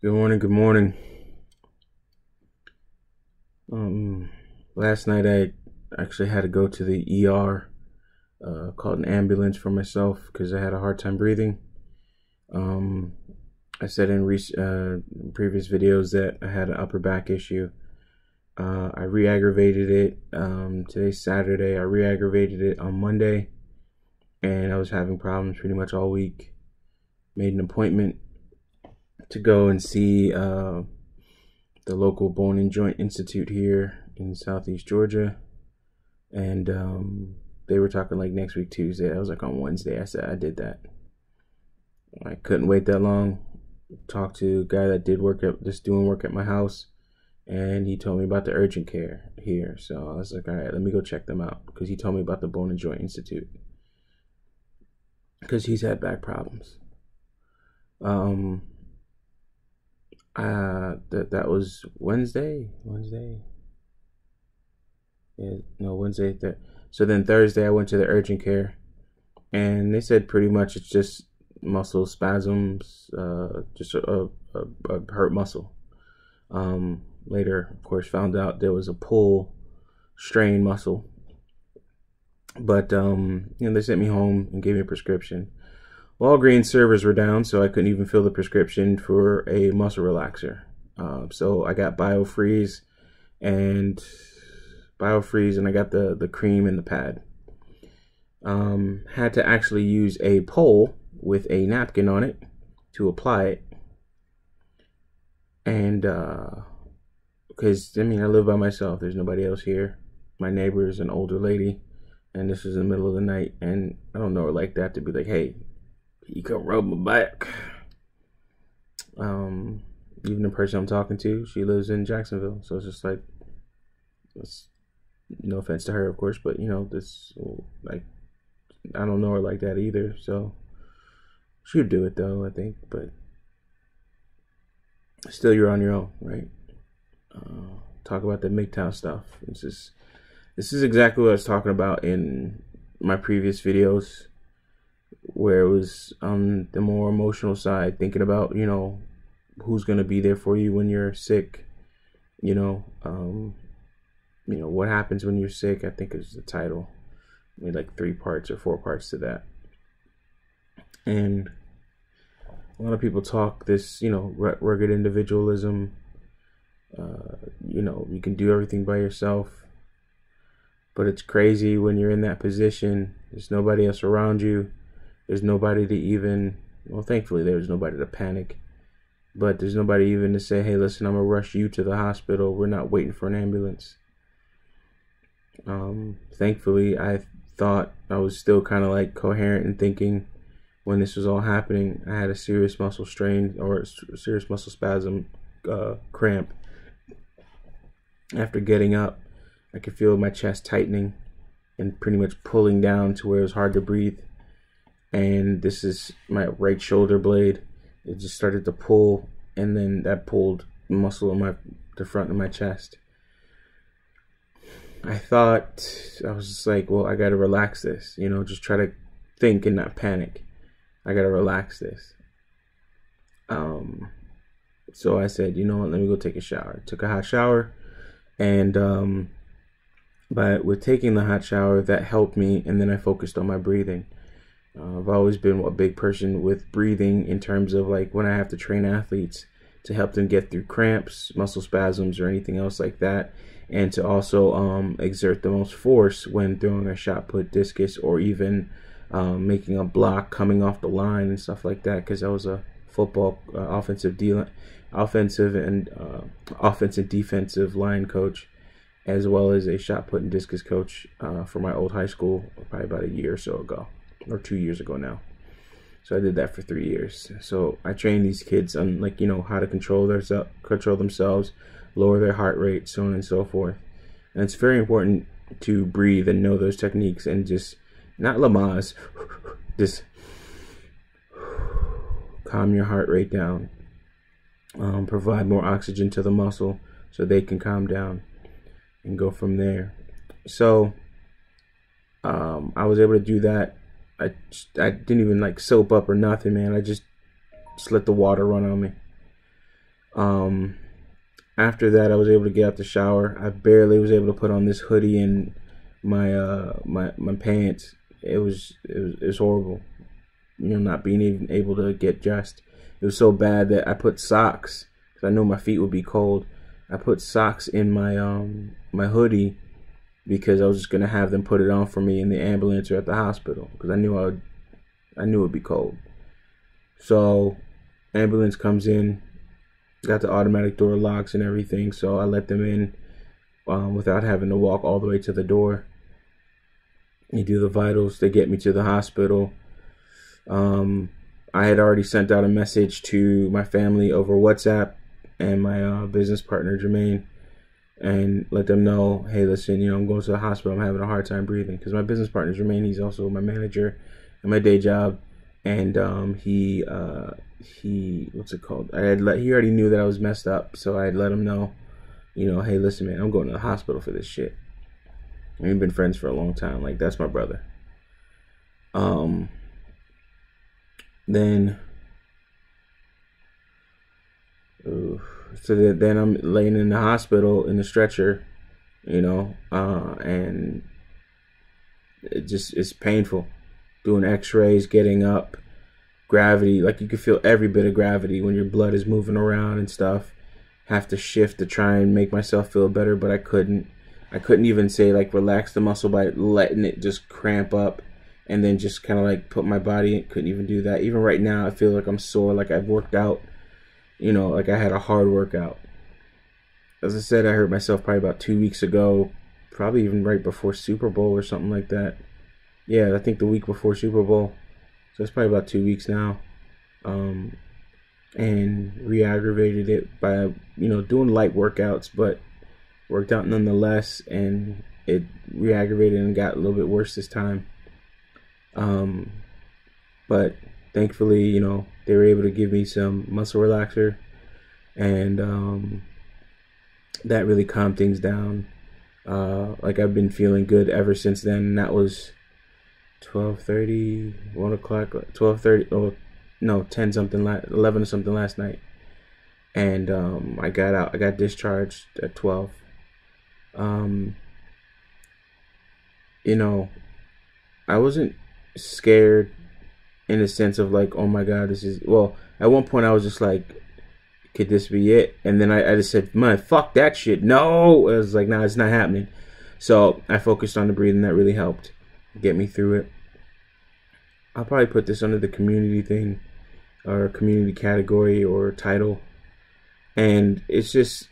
Good morning, good morning. Last night I actually had to go to the ER, called an ambulance for myself because I had a hard time breathing. I said in previous videos that I had an upper back issue. I re-aggravated it. Today's Saturday. I re-aggravated it on Monday, and I was having problems pretty much all week. Made an appointment to go and see the local Bone and Joint Institute here in Southeast Georgia, and they were talking like next week Tuesday. I was like on Wednesday. I said I did that. I couldn't wait that long. Talked to a guy that did doing work at my house, and he told me about the urgent care here. So I was like, all right, let me go check them out, because he told me about the Bone and Joint Institute because he's had back problems. That was Wednesday. Yeah, no, Wednesday. So then Thursday I went to the urgent care, and they said pretty much it's just muscle spasms, just a hurt muscle. Later, of course, found out there was a pull strain muscle. But they sent me home and gave me a prescription. Walgreens servers were down, so I couldn't even fill the prescription for a muscle relaxer. So I got BioFreeze, and I got the cream and the pad. Had to actually use a pole with a napkin on it to apply it. And because I live by myself. There's nobody else here. My neighbor is an older lady, and this was in the middle of the night, and I don't know her like that to be like, hey, you can rub my back. Even the person I'm talking to, she lives in Jacksonville, so it's just like, no offense to her, of course, but this, like, I don't know her like that either, so she would do it though, I think, but still, you're on your own, right? Talk about the MGTOW stuff. This is exactly what I was talking about in my previous videos, where it was on the more emotional side, thinking about, who's going to be there for you when you're sick, what happens when you're sick, I think is the title. I made like 3 parts or 4 parts to that. And a lot of people talk this, rugged individualism, you can do everything by yourself. But it's crazy when you're in that position. There's nobody else around you. There's nobody to even, thankfully there's nobody to panic. But there's nobody even to say, hey, listen, I'm going to rush you to the hospital. We're not waiting for an ambulance. Thankfully, I thought I was still kind of like coherent in thinking when this was all happening. I had a serious muscle strain or a serious muscle spasm, cramp. After getting up, I could feel my chest tightening and pretty much pulling down to where it was hard to breathe. And this is my right shoulder blade. It just started to pull, and then that pulled muscle in the front of my chest. I was just like, well, I gotta relax this, just try to think and not panic. I gotta relax this. So I said, you know what, let me go take a shower. Took a hot shower, and but with taking the hot shower, that helped me, and then I focused on my breathing. I've always been a big person with breathing in terms of like when I have to train athletes to help them get through cramps, muscle spasms, or anything else like that, and to also exert the most force when throwing a shot put, discus, or even making a block coming off the line and stuff like that, because I was a football offensive and defensive line coach, as well as a shot put and discus coach for my old high school, probably about a year or so ago, or 2 years ago now. So I did that for 3 years. So I trained these kids on how to control themselves, lower their heart rate, so on and so forth. And it's very important to breathe and know those techniques, and just not Lamaze, just calm your heart rate down, provide more oxygen to the muscle so they can calm down, and go from there. So I was able to do that. I didn't even like soap up or nothing, man. I just let the water run on me. Um, After that, I was able to get out the shower. I barely was able to put on this hoodie and my pants. It was horrible. Not being even able to get dressed. It was so bad that I put socks, because I knew my feet would be cold. I put socks in my hoodie because I was just gonna have them put it on for me in the ambulance or at the hospital, because I knew it would be cold. So ambulance comes in, got the automatic door locks and everything, so I let them in without having to walk all the way to the door. You do the vitals, they get me to the hospital. I had already sent out a message to my family over WhatsApp and my business partner Jermaine, and let them know, hey, listen, I'm going to the hospital. I'm having a hard time breathing, because my business partner Jermaine, he's also my manager at my day job, and he what's it called? He already knew that I was messed up, so I had let him know, hey, listen, man, I'm going to the hospital for this shit. And we've been friends for a long time. Like, that's my brother. Then I'm laying in the hospital in the stretcher, and it's painful. Doing x-rays, getting up, gravity, like you can feel every bit of gravity when your blood is moving around and stuff. Have to shift to try and make myself feel better, but I couldn't even say like relax the muscle by letting it just cramp up and then just kind of like put my body in. Couldn't even do that. Even right now I feel like I'm sore, like I've worked out, like I had a hard workout. As I said, I hurt myself probably about 2 weeks ago, probably even right before Super Bowl or something like that. Yeah, I think the week before Super Bowl. So it's probably about 2 weeks now. And re-aggravated it by, doing light workouts, but worked out nonetheless, and it re-aggravated and got a little bit worse this time. But thankfully, they were able to give me some muscle relaxer, and that really calmed things down. Like I've been feeling good ever since then. And that was 12:30, 1 o'clock, 12:30. Oh no, 10 something, 11 or something last night. And I got discharged at 12. I wasn't scared in the sense of like, oh my god, at one point I was just like, could this be it? And then I just said, man, fuck that shit. No, I was like, nah, it's not happening. So I focused on the breathing. That really helped get me through it. I'll probably put this under the community thing, or community category or title. And it's just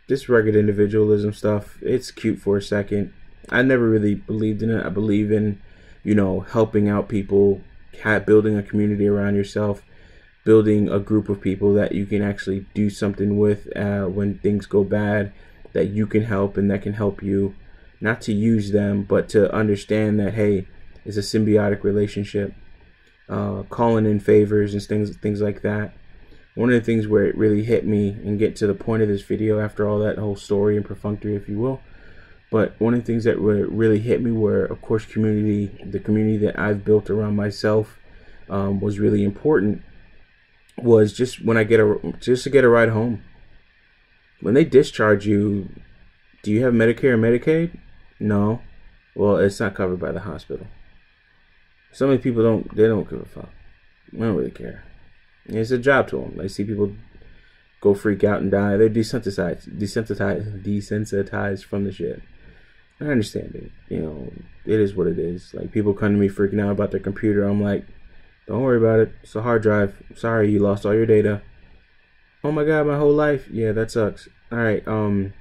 this rugged individualism stuff. It's cute for a second. I never really believed in it. I believe in, helping out people, building a community around yourself, building a group of people that you can actually do something with when things go bad, that you can help and that can help you. Not to use them, but to understand that, hey, it's a symbiotic relationship. Calling in favors and things like that. One of the things where it really hit me, and get to the point of this video after all that whole story and perfunctory, if you will, but one of the things that really hit me were, of course, the community that I've built around myself was really important, was just when I get a ride home. When they discharge you, do you have Medicare or Medicaid? No. Well, it's not covered by the hospital. So many people don't give a fuck. They don't really care. It's a job to them. They see people go freak out and die. They're desensitized from the shit. I understand it. It is what it is. Like, people come to me freaking out about their computer. I'm like, don't worry about it. It's a hard drive. Sorry, you lost all your data. Oh my god, my whole life. Yeah, that sucks. All right, $50.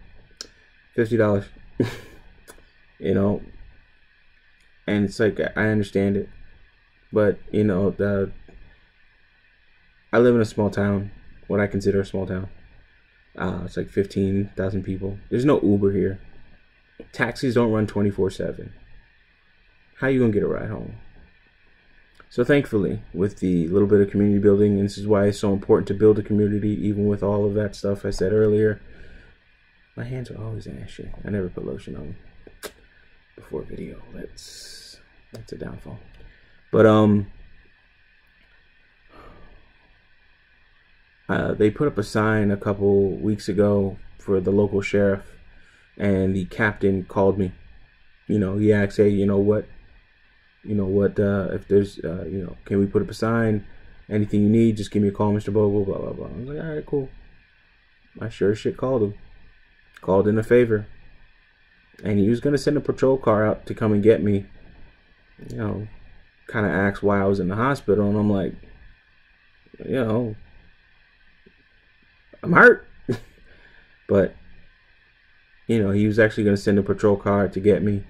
And it's like, I understand it, but I live in a small town, what I consider a small town. It's like 15,000 people. There's no Uber here. Taxis don't run 24/7. How you gonna get a ride home? So thankfully, with the little bit of community building, and this is why it's so important to build a community, even with all of that stuff I said earlier. My hands are always ashy. I never put lotion on before video. That's a downfall. But They put up a sign a couple weeks ago for the local sheriff, and the captain called me. He asked, hey, if there's, can we put up a sign? Anything you need, just give me a call, Mr. Bogle, blah, blah, blah. I was like, all right, cool. I sure as shit called him. Called in a favor. And he was going to send a patrol car out to come and get me. Kind of asked why I was in the hospital. And I'm like, I'm hurt. But, he was actually going to send a patrol car to get me.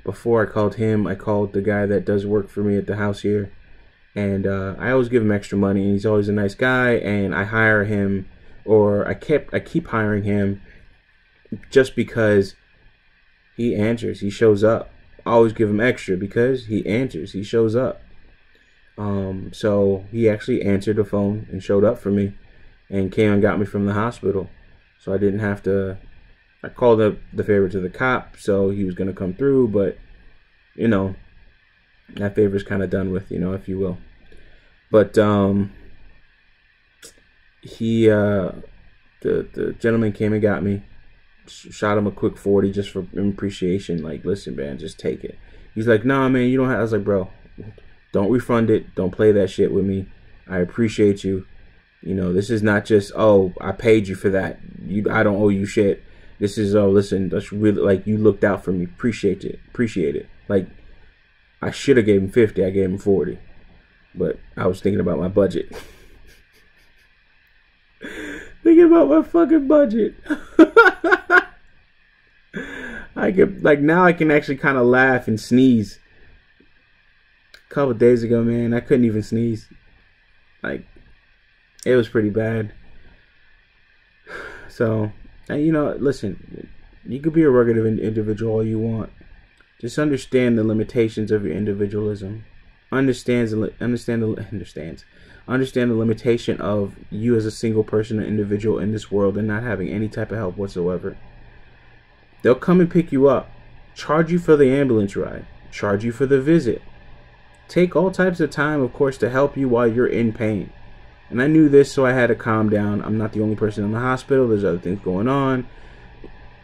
Before I called him, I called the guy that does work for me at the house here. And I always give him extra money. And he's always a nice guy. And I hire him, or I keep hiring him just because he answers. He shows up. I always give him extra because he answers. He shows up. So he actually answered the phone and showed up for me and came and got me from the hospital. So I didn't have to. I called up the favor to the cop, so he was going to come through, but that favor's kind of done with, if you will. But he the gentleman came and got me, shot him a quick 40 just for appreciation. Like, listen, man, just take it. He's like, nah, man, you don't have. I was like, bro, don't refund it. Don't play that shit with me. I appreciate you. This is not just, oh, I paid you for that. I don't owe you shit. This is, oh, listen, that's really, like, you looked out for me. Appreciate it. Like, I should have gave him 50. I gave him 40. But I was thinking about my budget. Thinking about my fucking budget. Now I can actually kind of laugh and sneeze. A couple of days ago, man, I couldn't even sneeze. Like, it was pretty bad. So, listen, you could be a rugged individual all you want. Just understand the limitations of your individualism. Understand the limitation of you as a single person, an individual in this world, and not having any type of help whatsoever. They'll come and pick you up, charge you for the ambulance ride, charge you for the visit, take all types of time, of course, to help you while you're in pain. And I knew this, so I had to calm down. I'm not the only person in the hospital. There's other things going on.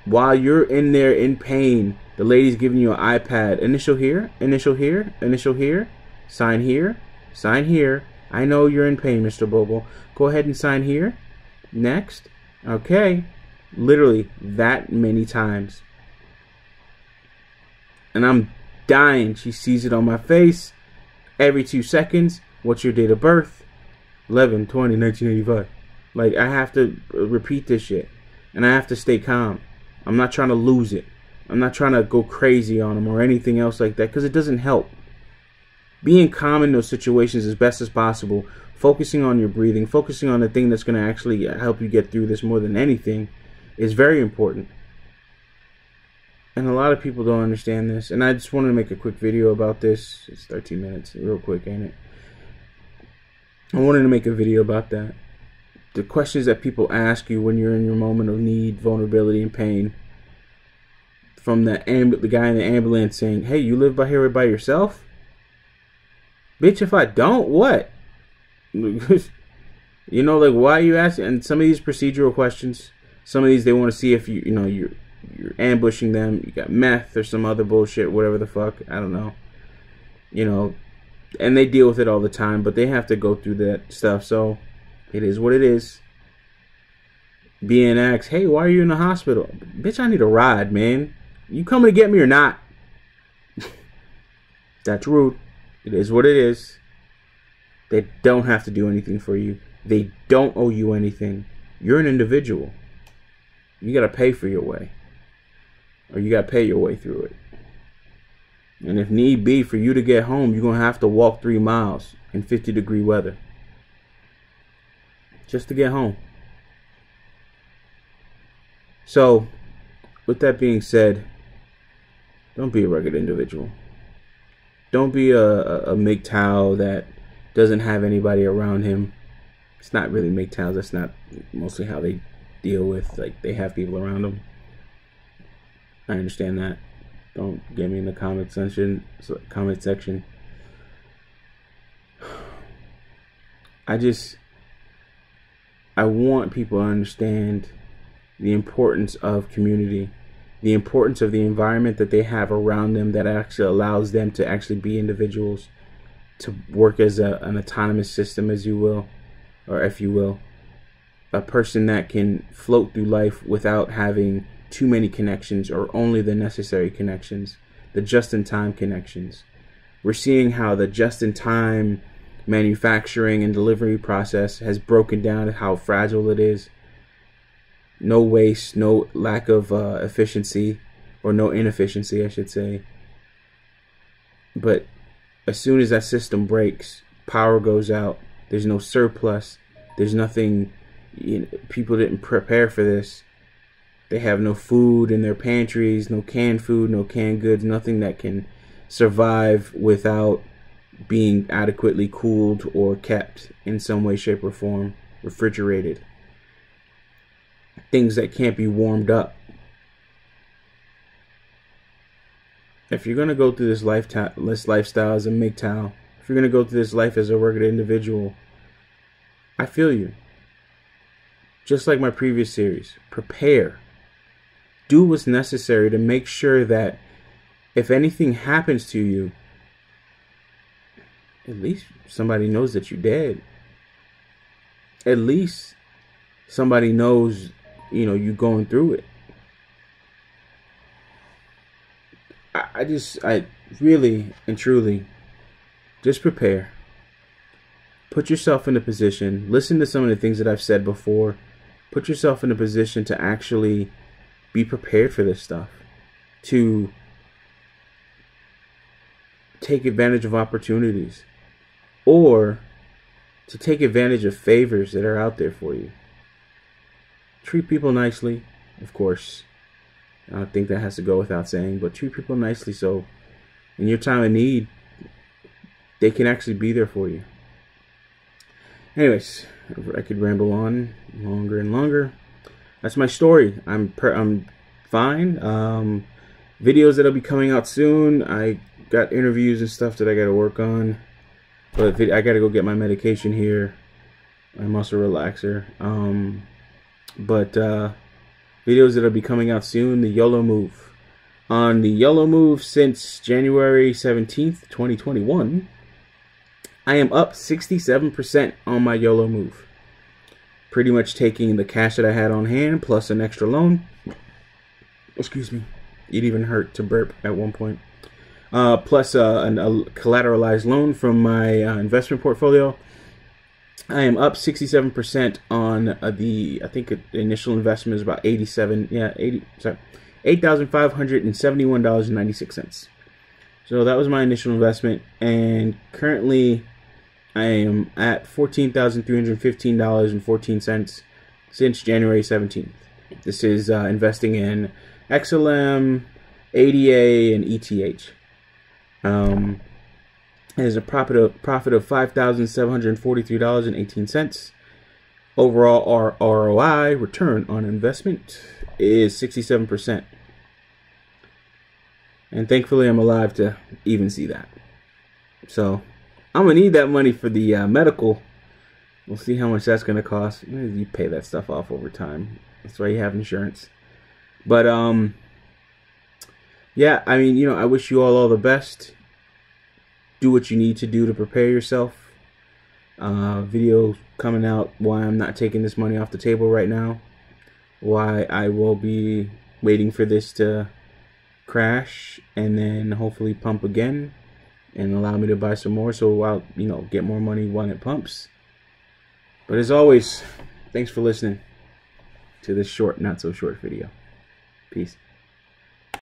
While you're in there in pain, the lady's giving you an iPad. Initial here, initial here, initial here. Sign here, sign here. I know you're in pain, Mr. Bogle. Go ahead and sign here. Next. Okay. Literally that many times. And I'm dying. She sees it on my face. Every 2 seconds. What's your date of birth? 11/20/1985. Like, I have to repeat this shit. And I have to stay calm. I'm not trying to lose it. I'm not trying to go crazy on them or anything else like that, because it doesn't help. Being calm in those situations as best as possible, focusing on your breathing, focusing on the thing that's going to actually help you get through this more than anything, is very important. And a lot of people don't understand this. And I just wanted to make a quick video about this. It's 13 minutes. Real quick, ain't it? I wanted to make a video about that. The questions that people ask you when you're in your moment of need, vulnerability, and pain. From the guy in the ambulance saying, hey, you live here by yourself? Bitch, if I don't, what? Like, why are you asking? And some of these procedural questions, some of these they want to see if you're ambushing them. You got meth or some other bullshit, whatever the fuck. I don't know. And they deal with it all the time, but they have to go through that stuff. So it is what it is. Being asked, hey, why are you in the hospital? Bitch, I need a ride, man. You coming to get me or not? That's rude. It is what it is. They don't have to do anything for you. They don't owe you anything. You're an individual. You got to pay for your way. Or you got to pay your way through it. And if need be, for you to get home, you're going to have to walk 3 miles in 50-degree weather. Just to get home. So, with that being said, don't be a rugged individual. Don't be a MGTOW that doesn't have anybody around him. It's not really MGTOWs. That's not mostly how they deal with, like, they have people around them. I understand that. Don't get me in the comment section. I want people to understand the importance of community, the importance of the environment that they have around them that actually allows them to actually be individuals, to work as an autonomous system, as you will, or if you will, a person that can float through life without having too many connections or only the necessary connections, the just-in-time connections. We're seeing how the just-in-time manufacturing and delivery process has broken down, how fragile it is. No waste, no lack of efficiency, or no inefficiency, I should say. But as soon as that system breaks, power goes out, there's no surplus, there's nothing, people didn't prepare for this. They have no food in their pantries, no canned food, no canned goods, nothing that can survive without being adequately cooled or kept in some way, shape, or form, refrigerated. Things that can't be warmed up. If you're going to go through this lifestyle as a MGTOW, if you're going to go through this life as a rugged individual, I feel you. Just like my previous series, prepare. Do what's necessary to make sure that if anything happens to you, at least somebody knows that you're dead. At least somebody knows, you going through it. I really and truly just prepare. Put yourself in a position. Listen to some of the things that I've said before. Put yourself in a position to actually be prepared for this stuff. To take advantage of opportunities. Or to take advantage of favors that are out there for you. Treat people nicely, of course. I think that has to go without saying, but treat people nicely so in your time of need, they can actually be there for you. Anyways, I could ramble on longer and longer. That's my story. I'm fine. Videos that'll be coming out soon. I got interviews and stuff that I got to work on, but I got to go get my medication here, my muscle relaxer. Videos that'll be coming out soon. The YOLO Move. On the YOLO Move since January 17th, 2021, I am up 67% on my YOLO Move. Pretty much taking the cash that I had on hand plus an extra loan. Excuse me. It even hurt to burp at one point. Plus a collateralized loan from my investment portfolio. I am up 67% on I think the initial investment is about $8,571.96. So that was my initial investment, and currently I am at $14,315.14 since January 17th. This is investing in XLM, ADA, and ETH. There's a profit of $5,743.18. Overall, our ROI, return on investment, is 67%. And thankfully, I'm alive to even see that. So, I'm going to need that money for the medical. We'll see how much that's going to cost. You pay that stuff off over time. That's why you have insurance. But, yeah, I mean, I wish you all the best. Do what you need to do to prepare yourself. Video coming out why I'm not taking this money off the table right now. Why I will be waiting for this to crash and then hopefully pump again and allow me to buy some more, so I'll get more money when it pumps. But as always, thanks for listening to this short, not so short video. Peace.